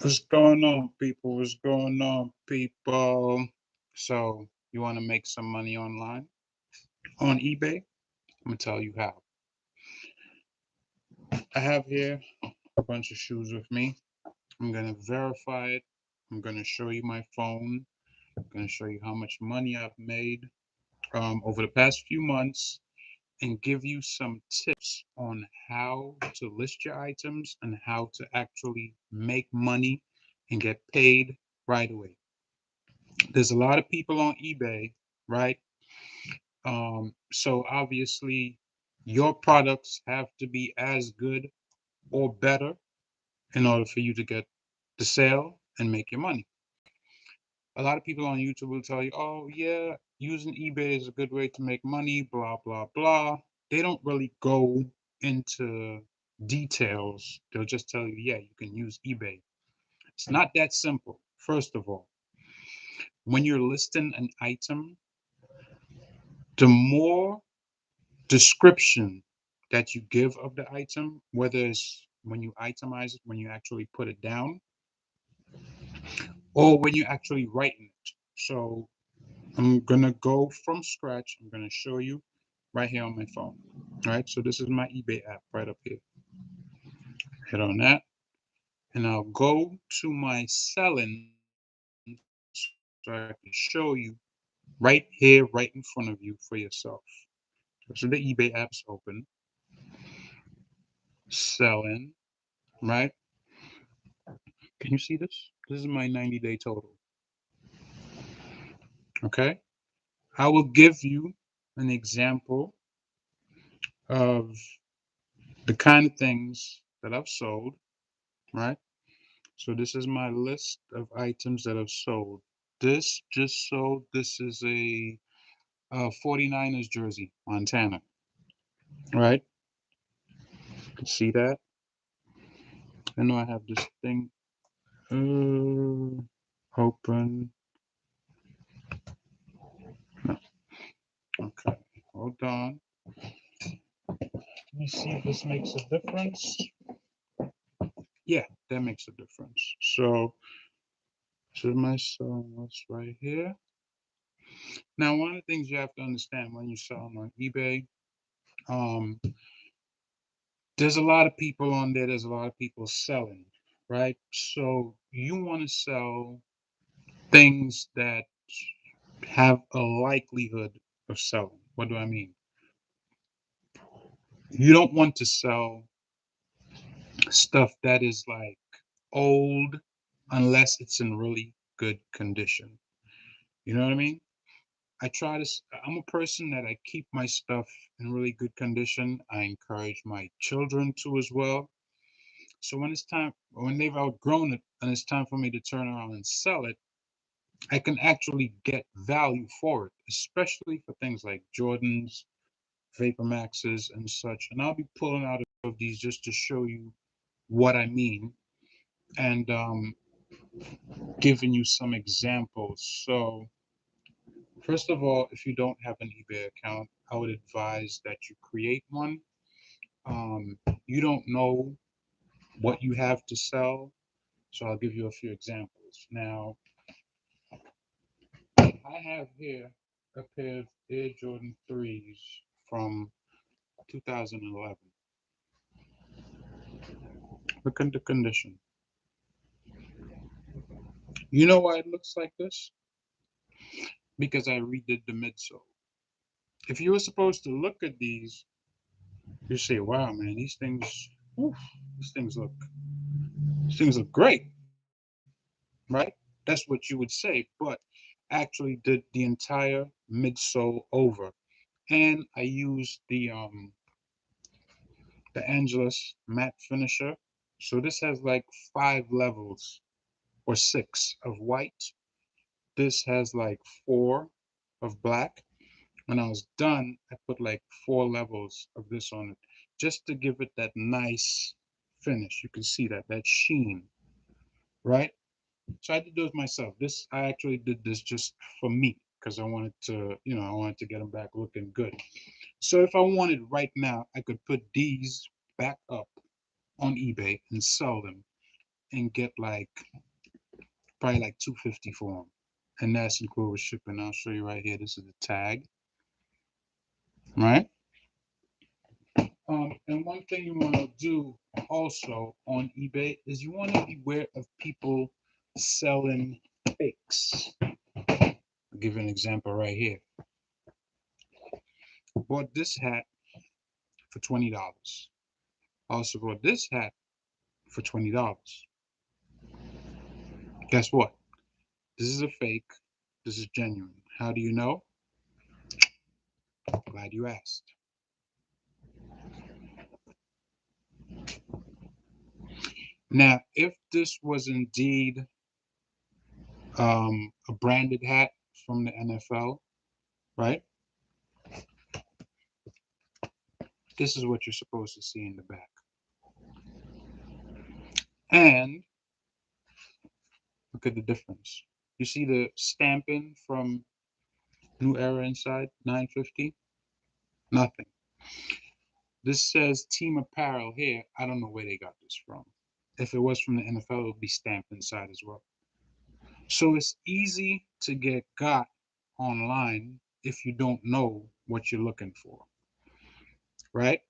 What's going on, people? What's going on, people? So, you want to make some money online on eBay? I'm gonna tell you how. I have here a bunch of shoes with me. I'm gonna verify it. I'm gonna show you my phone. I'm gonna show you how much money I've made over the past few months, and give you some tips on how to list your items and how to actually make money and get paid right away. There's a lot of people on eBay, right? So obviously, your products have to be as good or better in order for you to get the sale and make your money. A lot of people on YouTube will tell you, oh, yeah, using eBay is a good way to make money, blah, blah, blah. They don't really go into details. They'll just tell you, yeah, you can use eBay. It's not that simple. First of all, when you're listing an item, the more description that you give of the item, whether it's when you itemize it, when you actually put it down, or when you actually writing it. So I'm gonna go from scratch. I'm gonna show you right here on my phone. All right, so this is my eBay app right up here. Hit on that, and I'll go to my selling so I can show you right here, right in front of you for yourself. So the eBay app's open, selling, right? Can you see this? This is my 90-day total. Okay. I will give you an example of the kind of things that I've sold, right? So this is my list of items that I've sold. This just sold, this is a 49ers jersey, Montana, right? You can see that. I know I have this thing open. No. Okay, hold on. Let me see if this makes a difference. Yeah, that makes a difference. So, my selling list right here. Now, one of the things you have to understand when you're selling on eBay, um, there's a lot of people on there. There's a lot of people selling, right? So you want to sell things that have a likelihood of selling. What do I mean? You don't want to sell stuff that is like old unless it's in really good condition. You know what I mean? I'm a person that I keep my stuff in really good condition. I encourage my children to as well. So when they've outgrown it and it's time for me to turn around and sell it, I can actually get value for it, especially for things like Jordans, Vapor Maxes, and such. And I'll be pulling out of these just to show you what I mean and giving you some examples. So, first of all, if you don't have an eBay account, I would advise that you create one. Um, you don't know what you have to sell, so I'll give you a few examples. Now, I have here a pair of Air Jordan 3s from 2011. Look at the condition. You know why it looks like this? Because I redid the midsole. If you were supposed to look at these, you say, "Wow, man, oof, these things look, these things look great," right? That's what you would say, but actually did the entire midsole over, and I used the Angelus matte finisher. So this has like 5 levels or 6 of white. This has like 4 of black. When I was done, I put like 4 levels of this on it just to give it that nice finish. You can see that sheen, right? So I did those myself. I actually did this just for me because I wanted to get them back looking good. So if I wanted right now, I could put these back up on eBay and sell them and get like probably like 250 for them, and that's included with shipping. I'll show you right here. This is the tag, right? And one thing you want to do also on eBay is you want to be aware of people selling fakes. I'll give you an example right here. Bought this hat for $20. Also bought this hat for $20. Guess what? This is a fake. This is genuine. How do you know? Glad you asked. Now, if this was indeed a branded hat from the NFL, right? This is what you're supposed to see in the back. And look at the difference. You see the stamping from New Era inside 950? Nothing. This says Team Apparel here. I don't know where they got this from. If it was from the NFL, it would be stamped inside as well. So it's easy to get got online if you don't know what you're looking for, right?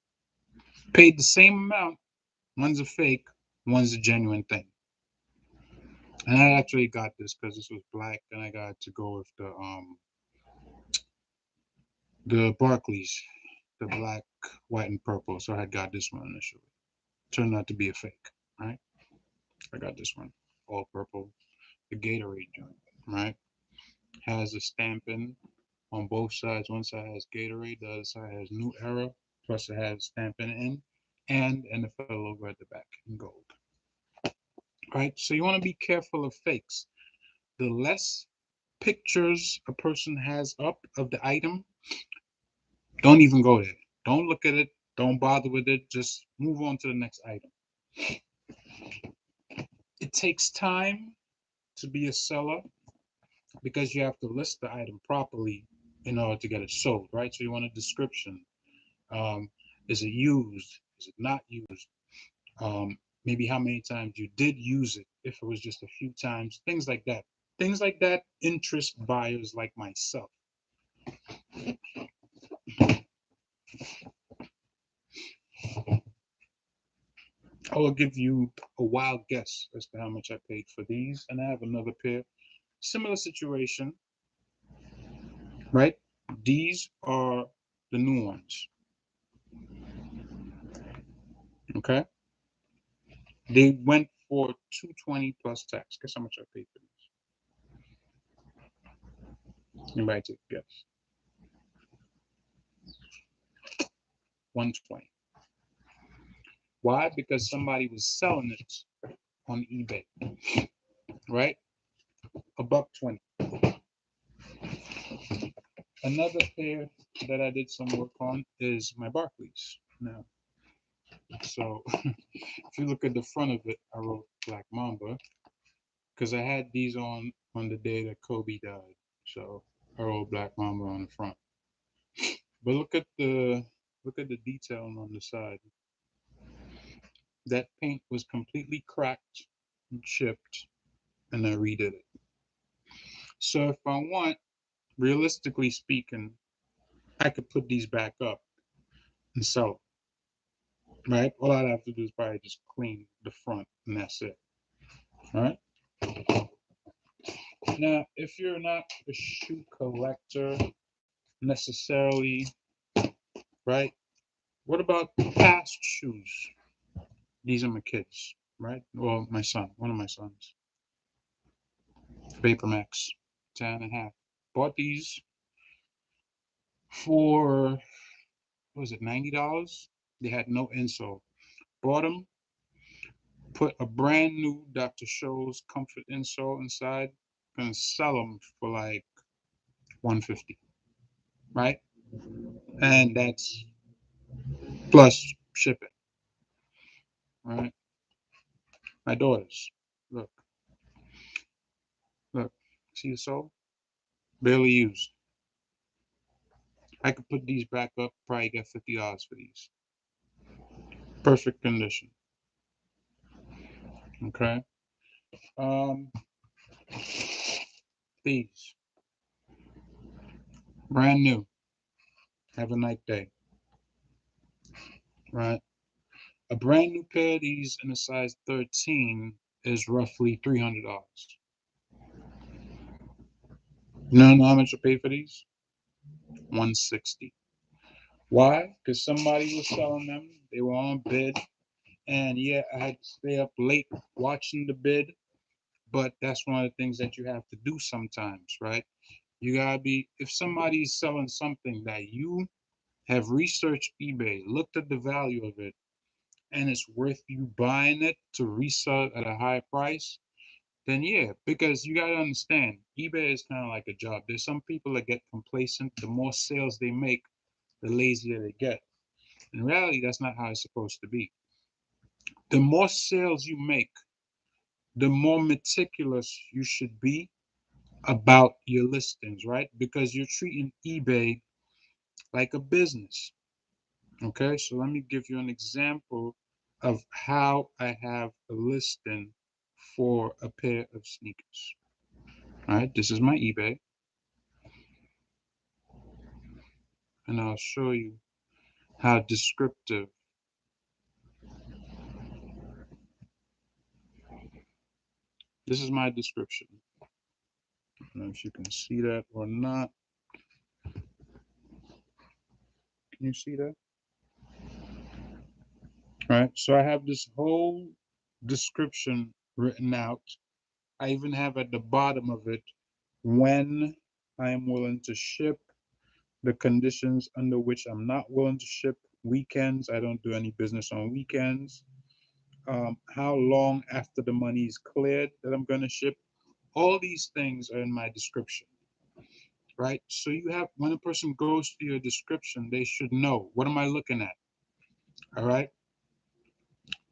Paid the same amount. One's a fake, one's a genuine thing. And I actually got this because this was black, and I got to go with the Barclays, the black, white, and purple. So I had got this one initially. Turned out to be a fake, right? I got this one, all purple, the Gatorade joint, right? Has a stamping on both sides. One side has Gatorade, the other side has New Era, plus it has stamping in, and NFL logo at the back in gold. Right? So you want to be careful of fakes. The less pictures a person has up of the item, don't even go there. Don't look at it. Don't bother with it. Just move on to the next item. It takes time to be a seller because you have to list the item properly in order to get it sold, right? So you want a description. Um, is it used? Is it not used? Maybe how many times you did use it, if it was just a few times, things like that. Things like that interest buyers like myself. I will give you a wild guess as to how much I paid for these, and I have another pair. Similar situation, right? These are the new ones. Okay, they went for 220 plus tax. Guess how much I paid for these? Anybody take a guess? 120. Why? Because somebody was selling it on eBay, right? $1.20. Another pair that I did some work on is my Barclays. Now, so if you look at the front of it, I wrote Black Mamba because I had these on the day that Kobe died. So I wrote Black Mamba on the front. But look at the detailing on the side. That paint was completely cracked and chipped, and I redid it. So if I want, realistically speaking, I could put these back up and sell them, right? All I'd have to do is probably just clean the front, and that's it. All right. Now, if you're not a shoe collector necessarily, right? What about past shoes? These are my kids, right? Well, my son, one of my sons. Vapor Max, 10.5. Bought these for, what was it, $90? They had no insole. Bought them, put a brand new Dr. Scholl's Comfort insole inside, gonna sell them for like 150, right? And that's plus shipping, right? My daughters, look, look, see the sole? Barely used. I could put these back up, probably get $50 for these. Perfect condition. Okay. Um, these brand new. Have a nice day. Right. A brand new pair of these in a size 13 is roughly $300. You know how much I paid for these? 160. Why? Because somebody was selling them. They were on bid, and yeah, I had to stay up late watching the bid. But that's one of the things that you have to do sometimes, right? You gotta be, if somebody's selling something that you have researched eBay, looked at the value of it, and it's worth you buying it to resell it at a high price, then yeah, because you gotta understand, eBay is kind of like a job. There's some people that get complacent. The more sales they make, the lazier they get. In reality, that's not how it's supposed to be. The more sales you make, the more meticulous you should be about your listings, right? Because you're treating eBay like a business. Okay, so let me give you an example of how I have a listing for a pair of sneakers. All right, this is my eBay, and I'll show you how descriptive. This is my description. I don't know if you can see that or not. Can you see that? All right, so I have this whole description written out. I even have at the bottom of it when I am willing to ship, the conditions under which I'm not willing to ship, weekends, I don't do any business on weekends, how long after the money is cleared that I'm going to ship. All these things are in my description, right? So you have, when a person goes to your description, they should know, what am I looking at? All right.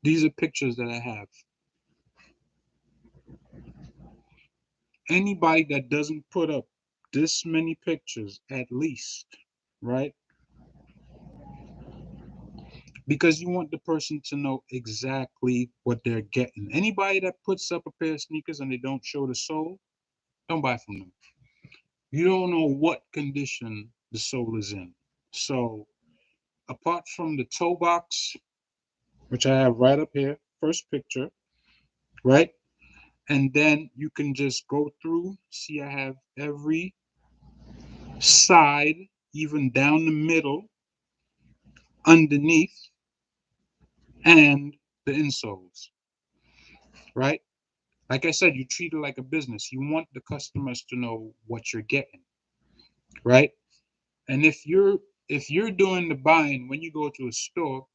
These are pictures that I have. Anybody that doesn't put up this many pictures at least, right? Because you want the person to know exactly what they're getting. Anybody that puts up a pair of sneakers and they don't show the sole, don't buy from them. You don't know what condition the sole is in. So apart from the toe box, which I have right up here, first picture, right? And then you can just go through, see I have every side, even down the middle, underneath, and the insoles, right? Like I said, you treat it like a business. You want the customers to know what you're getting, right? And if you're doing the buying when you go to a store,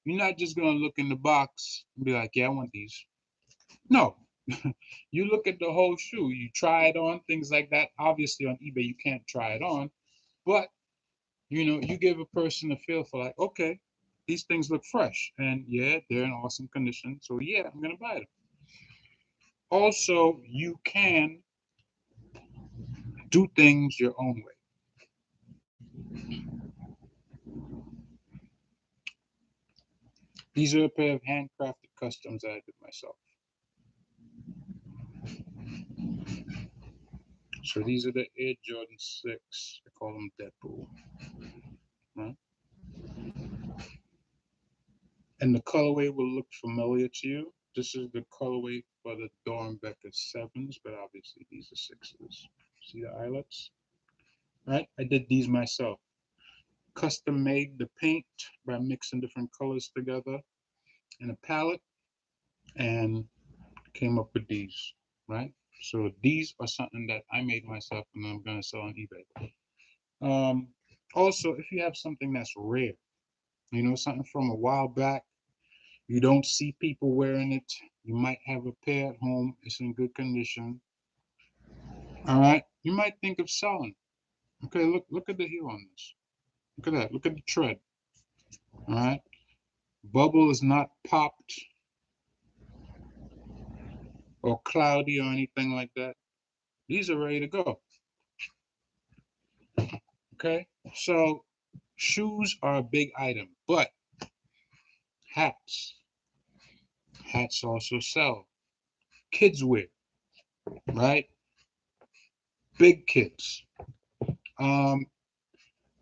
you're not just gonna look in the box and be like, yeah, I want these. No. You look at the whole shoe, you try it on, things like that. Obviously on eBay you can't try it on, but you give a person a feel for like, okay, these things look fresh and yeah, they're in awesome condition. So yeah, I'm gonna buy them. Also, you can do things your own way. These are a pair of handcrafted customs that I did myself. So these are the Air Jordan 6. I call them Deadpool. Right? And the colorway will look familiar to you. This is the colorway for the Dornbecker 7s, but obviously these are 6s. See the eyelets? Right? I did these myself. Custom made the paint by mixing different colors together in a palette and came up with these, right? So these are something that I made myself and I'm gonna sell on eBay. Um, Also, if you have something that's rare, something from a while back, you don't see people wearing it, you might have a pair at home, it's in good condition, all right? You might think of selling. Okay, look at the heel on this. Look at that. Look at the tread. All right. Bubble is not popped or cloudy or anything like that. These are ready to go. Okay. So shoes are a big item, but hats. Hats also sell. kids wear, right? Big kids. Um,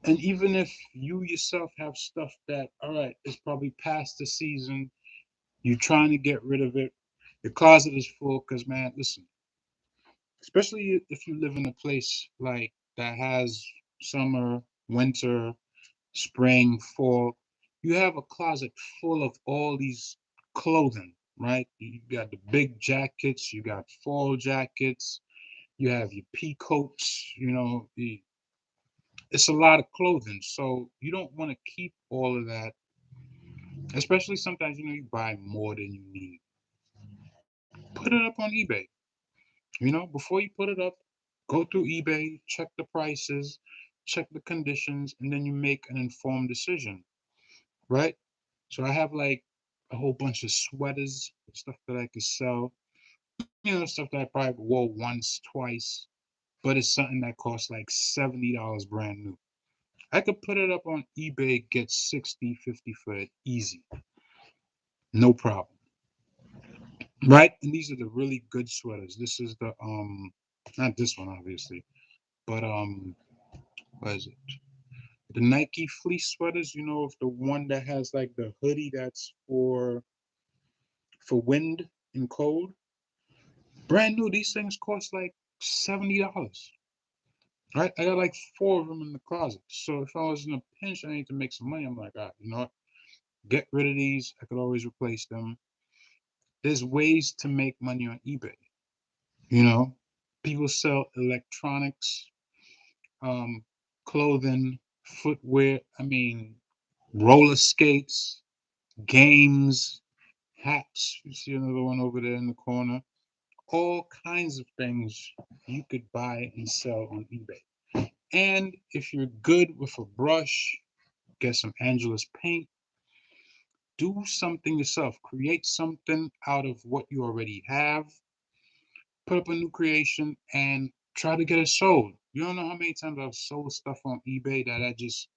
and even if you yourself have stuff that, all right, it's probably past the season, you're trying to get rid of it, your closet is full, because, man, listen, especially if you live in a place like that has summer, winter, spring, fall, you have a closet full of all these clothing, right? You got the big jackets, you got fall jackets, you have your pea coats, it's a lot of clothing. So you don't want to keep all of that, especially sometimes, you buy more than you need. Put it up on eBay. Before you put it up, go through eBay, check the prices, check the conditions, and then you make an informed decision, right? So I have like a whole bunch of sweaters, stuff that I could sell, stuff that I probably wore once, twice, but it's something that costs like $70 brand new. I could put it up on eBay, get 60, 50 for it easy. No problem. Right? And these are the really good sweaters. This is the not this one obviously, but what is it? The Nike fleece sweaters, if the one that has like the hoodie that's for wind and cold. Brand new, these things cost like $70. Right? I got like four of them in the closet. So if I was in a pinch, I need to make some money. I'm like, all right, you know what? Get rid of these. I could always replace them. There's ways to make money on eBay. You know, People sell electronics, um, clothing, footwear. Roller skates, games, hats. You see another one over there in the corner. All kinds of things you could buy and sell on eBay. And if you're good with a brush, get some Angelus paint, do something yourself. Create something out of what you already have. Put up a new creation and try to get it sold. You don't know how many times I've sold stuff on eBay that I just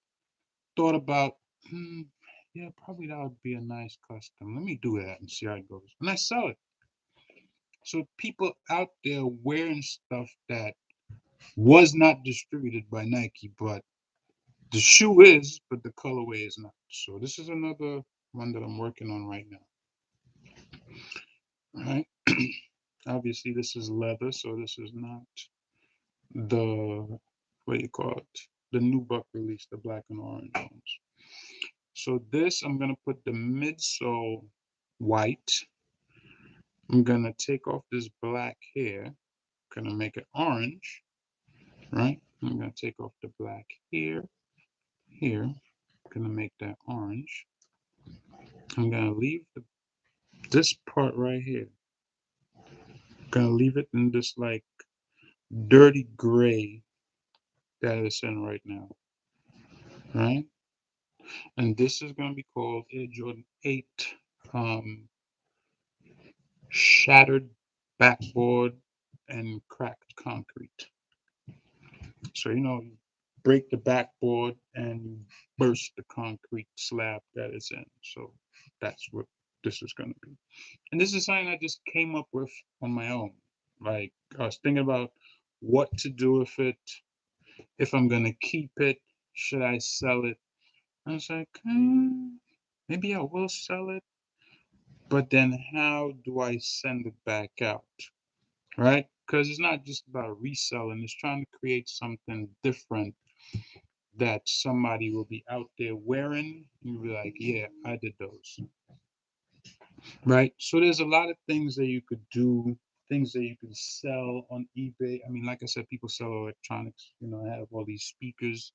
thought about, hmm, yeah, probably that would be a nice custom. Let me do that and see how it goes. And I sell it. So people out there wearing stuff that was not distributed by Nike, but the shoe is, but the colorway is not. So this is another one that I'm working on right now. All right. Obviously, this is leather, so this is not the what do you call it? The new buck release, the black and orange ones. So this, I'm gonna put the midsole white. I'm gonna take off this black here. Gonna make it orange, right? I'm gonna take off the black here. Gonna make that orange. I'm gonna leave this part right here. Gonna leave it in this like dirty gray that it's in right now, right? And this is gonna be called Air Jordan 8 um, Shattered Backboard and Cracked Concrete. So you break the backboard and you burst the concrete slab that it's in. So that's what this is gonna be. And this is something I just came up with on my own. Like I was thinking about what to do with it, if I'm gonna keep it, should I sell it? I was like, maybe I will sell it, but then how do I send it back out? Right? Because it's not just about reselling, it's trying to create something different that somebody will be out there wearing. You'll be like, yeah, I did those. Right? So there's a lot of things that you could do, things that you can sell on eBay. Like I said, people sell electronics, I have all these speakers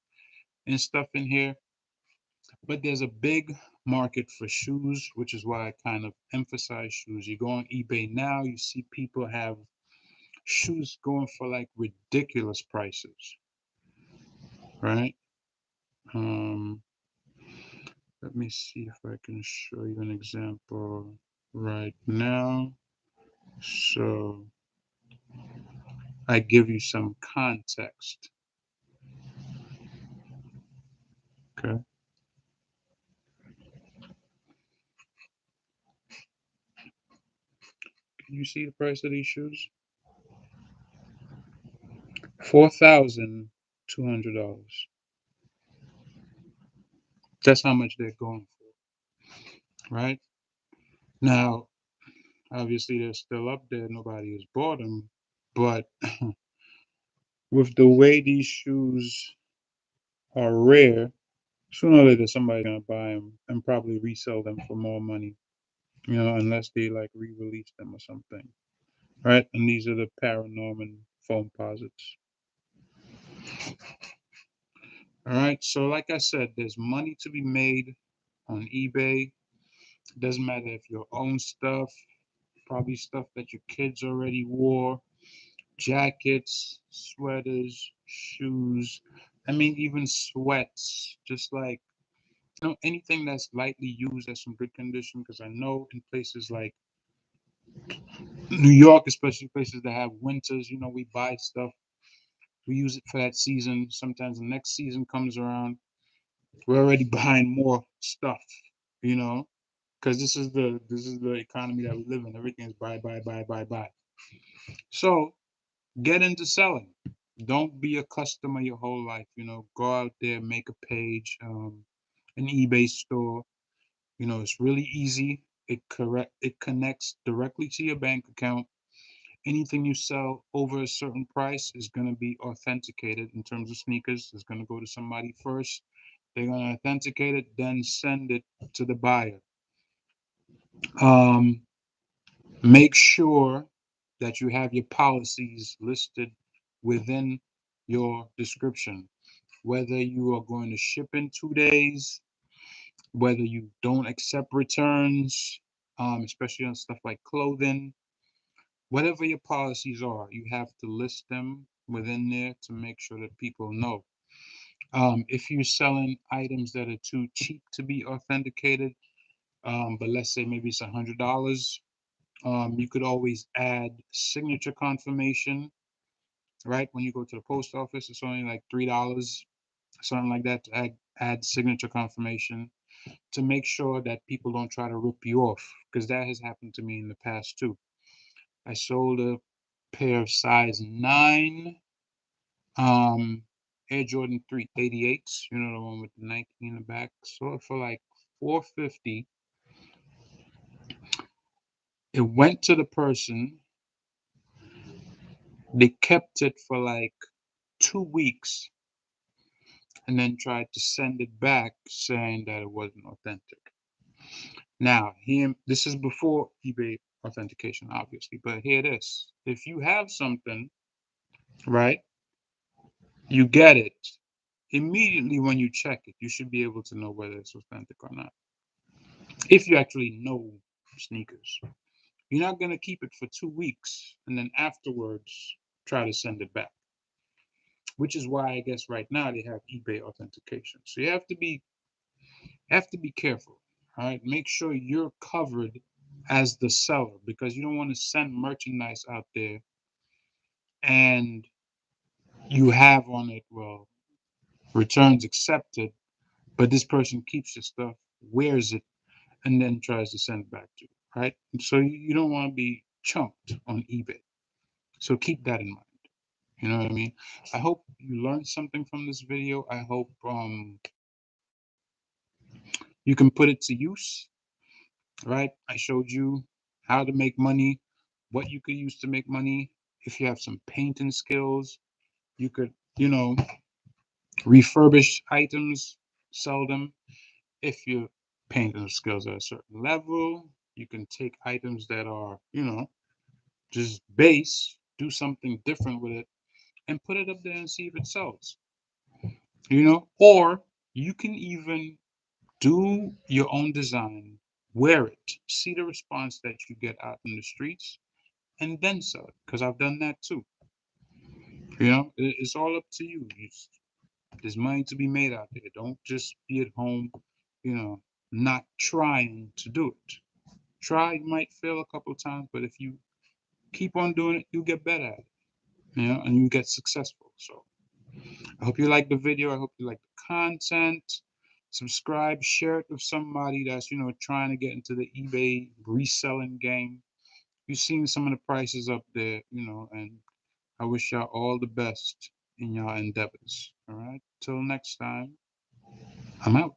and stuff in here. But there's a big market for shoes, which is why I kind of emphasize shoes. You go on eBay now, you see people have shoes going for like ridiculous prices, right? Um, Let me see if I can show you an example right now. So I give you some context. Okay. You see the price of these shoes? $4,200. That's how much they're going for, right? Now, obviously, they're still up there. Nobody has bought them, but with the way these shoes are rare, sooner or later somebody's gonna buy them and probably resell them for more money. Unless they like re-release them or something, right? And these are the Paranorman foam posits. All right. So, like I said, there's money to be made on eBay. It doesn't matter if your own stuff, probably stuff that your kids already wore, jackets, sweaters, shoes. I mean, even sweats, just like, anything that's lightly used that's in good condition. Because I know in places like New York, especially places that have winters, we buy stuff, we use it for that season. Sometimes the next season comes around, we're already buying more stuff, you know, because this is the economy that we live in. Everything is buy, buy, buy, buy, buy. So get into selling. Don't be a customer your whole life. Go out there, make a page, an eBay store. It's really easy. It connects directly to your bank account. Anything you sell over a certain price is going to be authenticated. In terms of sneakers, it's going to go to somebody first. They're going to authenticate it, then send it to the buyer. Um, Make sure that you have your policies listed within your description. Whether you are going to ship in 2 days, whether you don't accept returns, especially on stuff like clothing, whatever your policies are, you have to list them within there to make sure that people know. If you're selling items that are too cheap to be authenticated, but let's say maybe it's $100, you could always add signature confirmation, right? When you go to the post office, it's only like $3, something like that, to add signature confirmation to make sure that people don't try to rip you off, because that has happened to me in the past too. I sold a pair of size 9 um Air Jordan 388s, the one with the Nike in the back. Sold it for like 450. It went to the person. They kept it for like 2 weeks and then tried to send it back saying that it wasn't authentic. Now, here, this is before eBay authentication, obviously, but here it is. If you have something, right, you get it. Immediately when you check it, you should be able to know whether it's authentic or not. If you actually know sneakers, you're not going to keep it for 2 weeks and then afterwards try to send it back, which is why I guess right now they have eBay authentication. So you have to be careful. All right, make sure you're covered as the seller, because you don't want to send merchandise out there and you have on it, well, returns accepted, but this person keeps your stuff, wears it, and then tries to send it back to you, right? So you don't want to be chunked on eBay. So keep that in mind. You know what I mean? I hope you learned something from this video. I hope you can put it to use, right? I showed you how to make money, what you could use to make money. If you have some painting skills, you could, refurbish items, sell them. If your painting skills are at a certain level, you can take items that are, just base, do something different with it, and put it up there and see if it sells. Or you can even do your own design, wear it, see the response that you get out in the streets, and then sell it. Because I've done that too. It's all up to you. There's money to be made out there. Don't just be at home, you know, not trying to do it. Try, you might fail a couple of times, but if you keep on doing it, you'll get better at it, and you get successful. So I hope you like the video. I hope you like the content. Subscribe, share it with somebody that's, trying to get into the eBay reselling game. You've seen some of the prices up there, and I wish y'all all the best in y'all endeavors. All right. Till next time, I'm out.